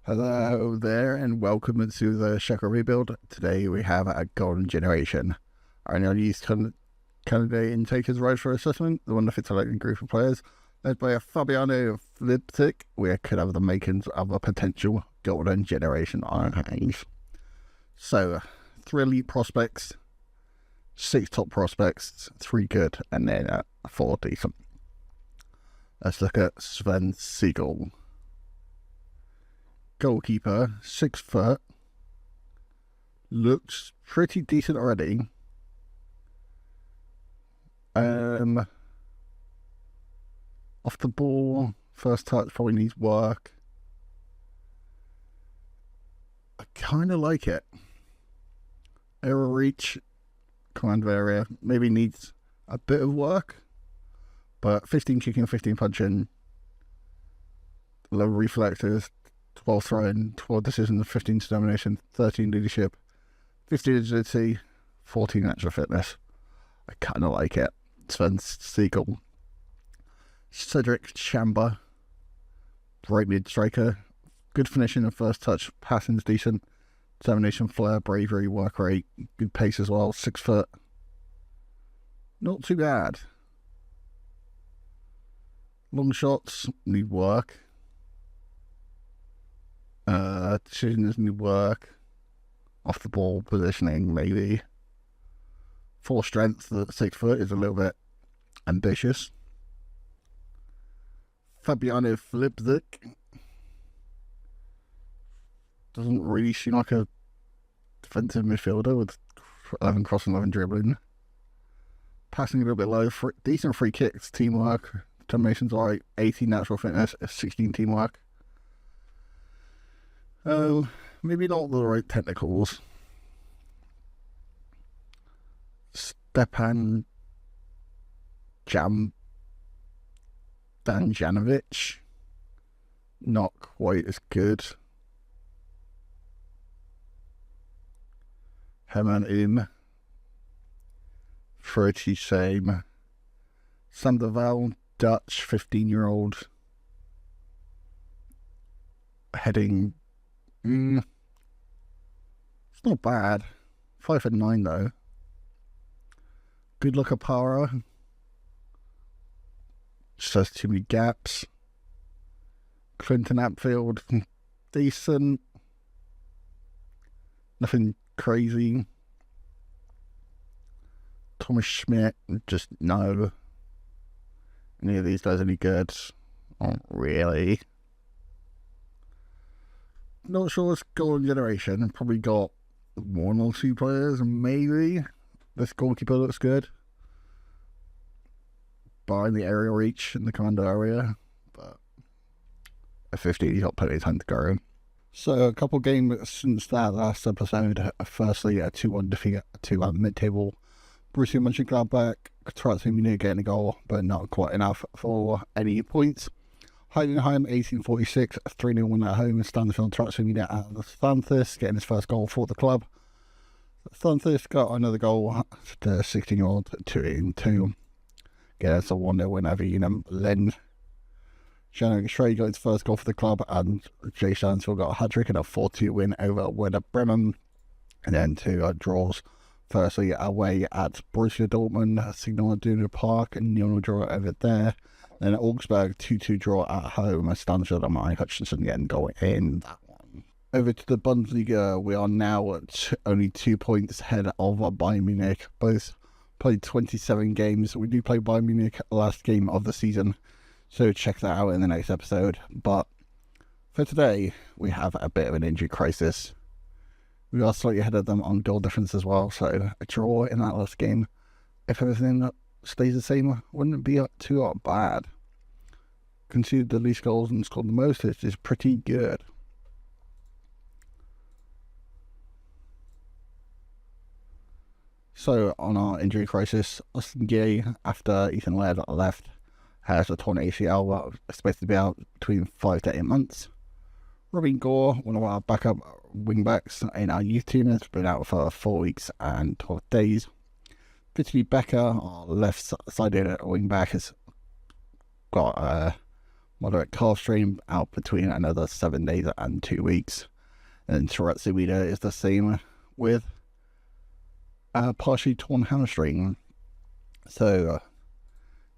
Hello there and welcome to the Shaka Rebuild. Today we have a Golden Generation. Our annual youth candidate intake is right for assessment. The one that fits a likely group of players. Led by a Fabiano Flipsic, we could have the makings of a potential Golden Generation on our hands. So, 3 elite prospects, 6 top prospects, 3 good, and then 4 decent. Let's look at Sven Siegel. Goalkeeper, 6 foot, looks pretty decent already. Off the ball, first touch probably needs work. I kind of like it. Aerial reach, kind of area, maybe needs a bit of work, but 15 kicking, 15 punching, low reflexes, 12 throwing, 12 decision, 15 determination, 13 leadership, 15 agility, 14 natural fitness. I kind of like it. Sven Siegel. Cedric Chamba, right mid striker, good finishing and first touch, passing's decent, determination, flair, bravery, work rate, good pace as well, 6 foot. Not too bad. Long shots need work. Decisions need work. Off the ball positioning, maybe. 4 strength at 6 foot is a little bit ambitious. Fabiano Flipsic doesn't really seem like a defensive midfielder with 11 crossing, 11 dribbling. Passing a little bit low, decent free kicks, teamwork, determination's alright, 18 natural fitness, 16 teamwork. Maybe not the right technicals. Stepan Danjanovic, not quite as good. Herman pretty same. Sandoval, Dutch, 15-year-old. Heading. It's not bad. 5'9" though. Good look at power. Just has too many gaps. Clinton Apfield, decent. Nothing crazy. Thomas Schmidt, just no. Any of these guys any good? Not really. Not sure it's Golden Generation. Probably got 1 or 2 players, maybe. This goalkeeper looks good. By the aerial reach in the commando area. But at 15, he's got plenty of time to go. So, a couple games since that last episode. Firstly, a 2-1 defeat to mid-table Borussia Mönchengladbach. Transfer Munich getting a goal, but not quite enough for any points. Heidenheim 1846, 3-0 win at home. Stanfield Transfer Munich at the Santhis, getting his first goal for the club. Santhis got another goal to 16-year-old 2-2. Yeah, it's a 1-0 win over Len. Shannon Stray got his first goal for the club, and Jay Stansfield got a hat-trick in a 4-2 win over Werder Bremen. And then 2 draws. Firstly, away at Borussia Dortmund, Signal Iduna Park, and 0-0 draw over there. Then at Augsburg, 2-2 draw at home. Stansfield and Mike Hutchinson getting goal in that one. Over to the Bundesliga, we are now at only 2 points ahead of Bayern Munich. Both played 27 games. We do play Bayern Munich last game of the season, so check that out in the next episode. But for today, we have a bit of an injury crisis. We are slightly ahead of them on goal difference as well, so a draw in that last game, if everything stays the same, wouldn't be too bad. Conceded the least goals and scored the most, which is pretty good. So, on our injury crisis, Austin Gay, after Ethan Laird left, has a torn ACL, expected to be out between 5 to 8 months. Robin Gore, one of our backup wingbacks in our youth team, has been out for 4 weeks and 12 days. Vitaly Becker, our left-sided wingback, has got Moderate calf strain, out between another 7 days and 2 weeks. And Terrazumida is the same with a partially torn hamstring. So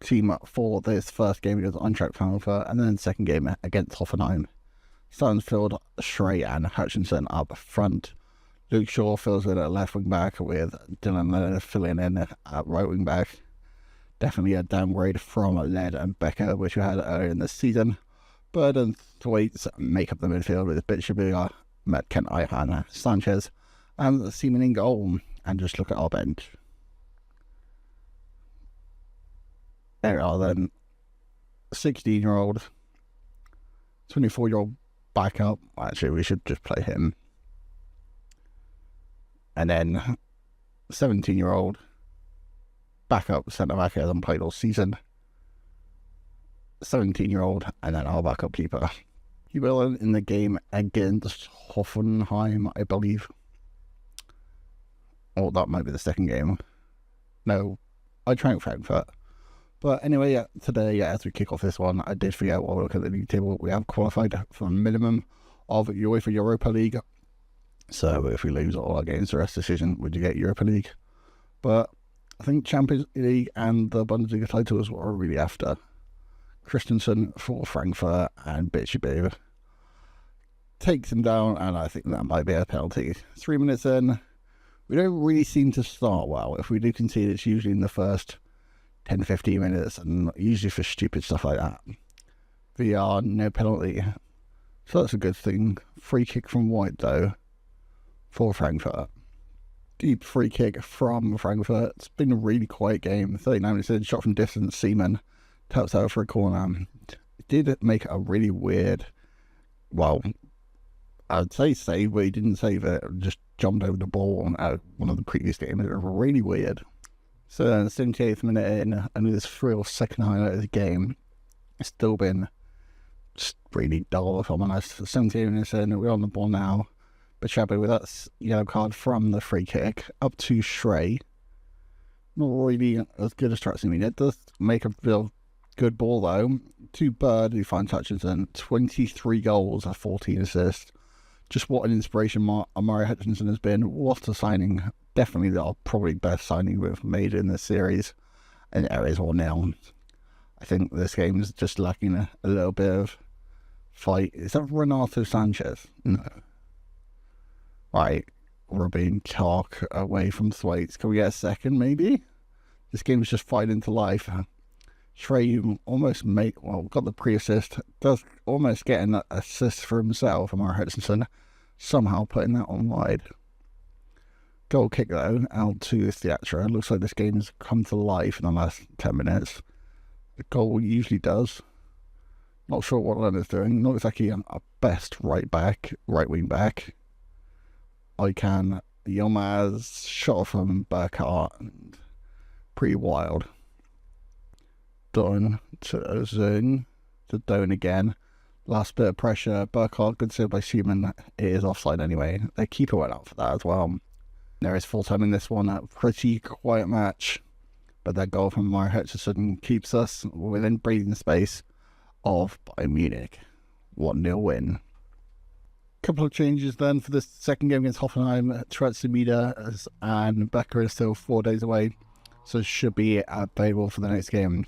team for this first game is on track for, and then second game against Hoffenheim. Stansfield, Schrey and Hutchinson up front. Luke Shaw fills in at left wing back with Dylan Leonard filling in at right wing back. Definitely a downgrade from Led and Becker, which we had earlier in the season. Bird and Thwaites make up the midfield with Bitshabuga, Metcalf, Ihan, Sanchez, and Seaman in goal. And just look at our bench. There are then 16-year-old, 24-year-old backup. Actually, we should just play him. And then 17-year-old backup centre-back who hasn't played all season. 17-year-old, and then our backup keeper. He will in the game against Hoffenheim, I believe. Oh, that might be the second game. No, I drank Frankfurt. But anyway, today, as we kick off this one, I did forget while we look at the league table, we have qualified for a minimum of UEFA Europa League. So if we lose all our games, the rest decision, would you get Europa League? But I think Champions League and the Bundesliga titles were really after. Christensen for Frankfurt and Bitshabuga takes him down, and I think that might be a penalty. 3 minutes in, we don't really seem to start well. If we do concede, it's usually in the first 10-15 minutes, and usually for stupid stuff like that. VR, no penalty. So that's a good thing. Free kick from White, though, for Frankfurt. Deep free kick from Frankfurt. It's been a really quiet game. 39 minutes in, shot from distance, Seaman taps out for a corner. It did make a really weird, well, I'd say save, but he didn't save it. Just jumped over the ball on one of the previous games. It was really weird. So then, 78th minute in, only this real second highlight of the game. It's still been just really dull, if I'm honest. 78 minutes in, we're on the ball now. Bitshabuga with that yellow card from the free kick up to Schrey. Not really as good as Terrazumida. It does make a real good ball though. To Bird, who finds Hutchinson. 23 goals and 14 assists. Just what an inspiration Amari Hutchinson has been. What a signing. Definitely our probably best signing we've made in this series. And there is 1-0. I think this game is just lacking a little bit of fight. Is that Renato Sanchez? No. Right, we're being talk away from Thwaites. Can we get a second, maybe? This game is just fighting to life. Schrey almost got the pre-assist. Does almost get an assist for himself, Amar Hutchinson. Somehow putting that on wide. Goal kick, though, out to Theatra. Looks like this game has come to life in the last 10 minutes. The goal usually does. Not sure what Leonard's doing. Not exactly a best right wing back. Yilmaz shot from Burkhardt, pretty wild. Doan to Ozun, to Doan again. Last bit of pressure. Burkhardt, good save by Seaman. It is offside anyway. The keeper went out for that as well. There is full time in this one. A pretty quiet match. But that goal from Amari Hutchinson keeps us within breathing space of Bayern Munich. 1-0 win. Couple of changes then for this second game against Hoffenheim. Terrazumida and Becker is still 4 days away, so should be available for the next game.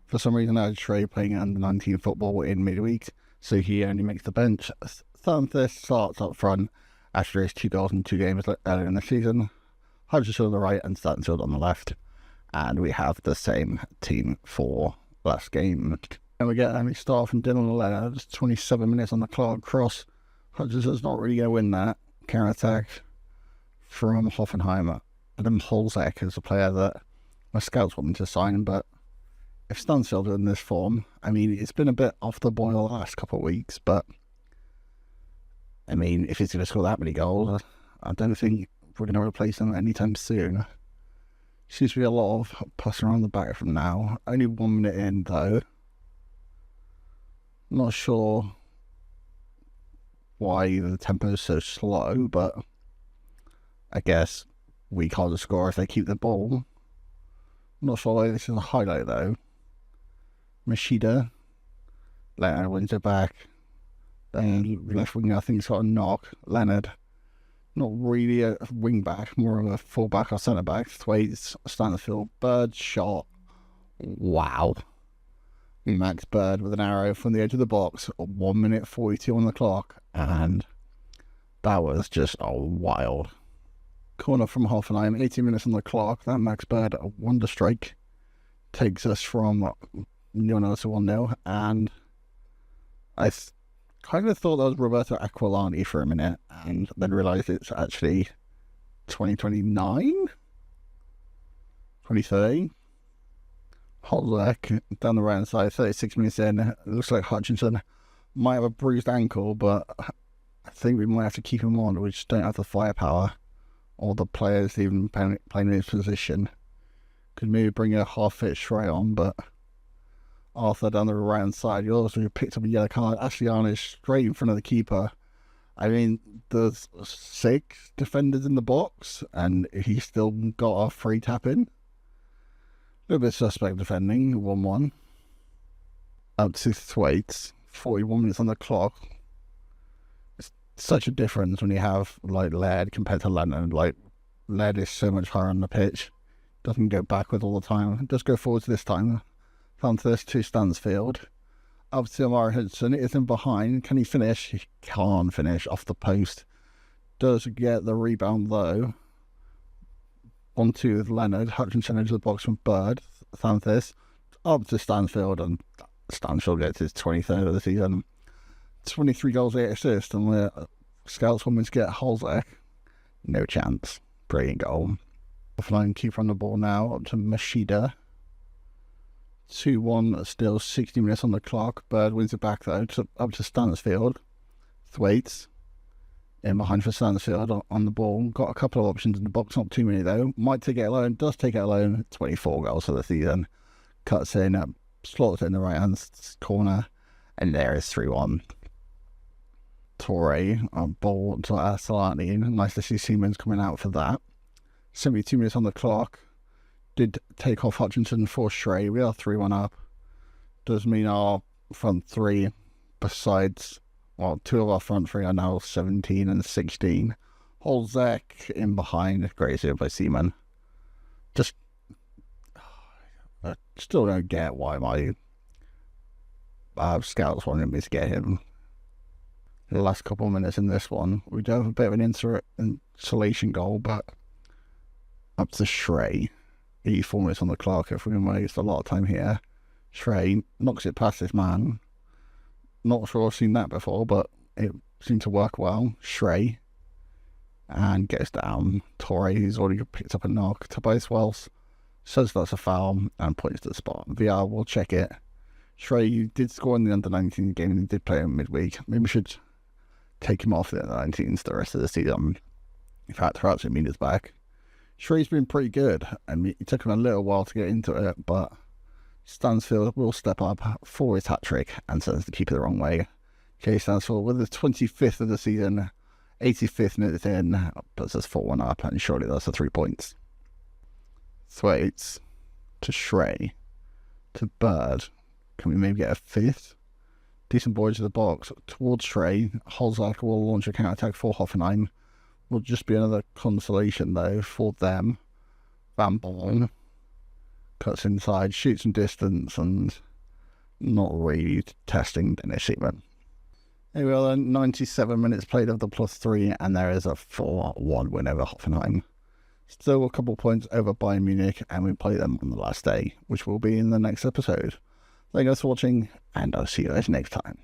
For some reason, I had Schrey playing under 19 football in midweek, so he only makes the bench. Santos starts up front after his 2 goals in 2 games earlier in the season. Hutchinson on the right and Stansfield on the left, and we have the same team for last game. And we get a start from Dylan Leonard. Just 27 minutes on the clock. Cross. Hutchinson's not really going to win that. Counter attack from Hoffenheim. Adam Holzek is a player that my scouts want me to sign, but if Stansfield in this form, I mean, it's been a bit off the boil the last couple of weeks, but I mean, if he's going to score that many goals, I don't think we're going to replace him anytime soon. Seems to be a lot of passing around the back from now. Only 1 minute in, though. Not sure why the tempo is so slow, but I guess we can't score if they keep the ball. Not sure why this is a highlight, though. Machida Leonard wins it back. Then left wing, I think it's got a knock. Leonard, not really a wing back, more of a full back or centre back. Thwaites, Stansfield, Bird shot. Wow. Max Bird with an arrow from the edge of the box. 1 minute 42 on the clock. And that was just wild. Corner from Hoffenheim, 18 minutes on the clock. That Max Bird, a wonder strike, takes us from 0-0 to 1-0. And I kind of thought that was Roberto Aquilani for a minute, and then realised it's actually 2029? 2030? Holzek down the right side, 36 minutes in. It looks like Hutchinson might have a bruised ankle, but I think we might have to keep him on. We just don't have the firepower or the players even playing in his position. Could maybe bring a half-fit Shrey on, but Arthur down the right-hand side, you also picked up a yellow card. Ashley Arnish straight in front of the keeper. I mean, there's 6 defenders in the box, and he still got a free tap in. A little bit suspect defending, 1-1. Up to Thwaites, 41 minutes on the clock. It's such a difference when you have, like, Laird compared to Lennon. Like, Laird is so much higher on the pitch. Doesn't go backward all the time. Does go forwards this time. Found this to Stansfield. Up to Amari Hudson. It is in behind. Can he finish? He can't finish off the post. Does get the rebound though. Onto with Leonard. Hutchinson into the box from Bird. Found this. Up to Stansfield, and Stansfield gets his 23rd of the season. 23 goals, 8 assists, and the scouts want me to get Holzek. No chance. Brilliant goal. Offline keeper on the ball now. Up to Machida. 2-1 still, 60 minutes on the clock. Bird wins it back though, up to Stansfield. Thwaites in behind for Stansfield on the ball. Got a couple of options in the box, not too many though. Might take it alone, does take it alone. 24 goals for the season. Cuts in, slots it in the right hand corner, and there is 3-1. Torre on ball to Arcelani. Nice to see Siemens coming out for that. 72 minutes on the clock. Did take off Hutchinson for Shrey. We are 3-1 up. Does mean our front three, besides, well, 2 of our front three are now 17 and 16. Holzek in behind. Great save by Seaman. Just, I still don't get why my scouts wanted me to get him. The last couple of minutes in this one, we do have a bit of an insulation goal, but up to Shrey. 84 minutes on the clock. If we can waste a lot of time here. Shrey knocks it past this man. Not sure I've seen that before, but it seemed to work well. Shrey. And gets down. Torre, who's already picked up a knock. Tobias Wells says that's a foul and points to the spot. VR will check it. Shrey, you did score in the under-19 game and he did play in midweek. Maybe we should take him off the under-19s the rest of the season. In fact, perhaps it means he's back. Shrey's been pretty good. I mean, it took him a little while to get into it, but Stansfield will step up for his hat-trick and sends the keeper the wrong way. Okay, Stansfield with the 25th of the season, 85th minute in, puts us 4-1 up, and surely that's the 3 points. Thwaites to Shrey to Bird. Can we maybe get a 5th? Decent boy to the box towards Shrey. Holzak will launch a counter-attack for Hoffenheim. Will just be another consolation though for them. Van Bommel cuts inside, shoots from distance, and not really testing Dennis Seaman. Here we are, 97 minutes played of the +3, and there is a 4-1 win over Hoffenheim. Still a couple points over Bayern Munich, and we play them on the last day, which will be in the next episode. Thank you guys for watching, and I'll see you guys next time.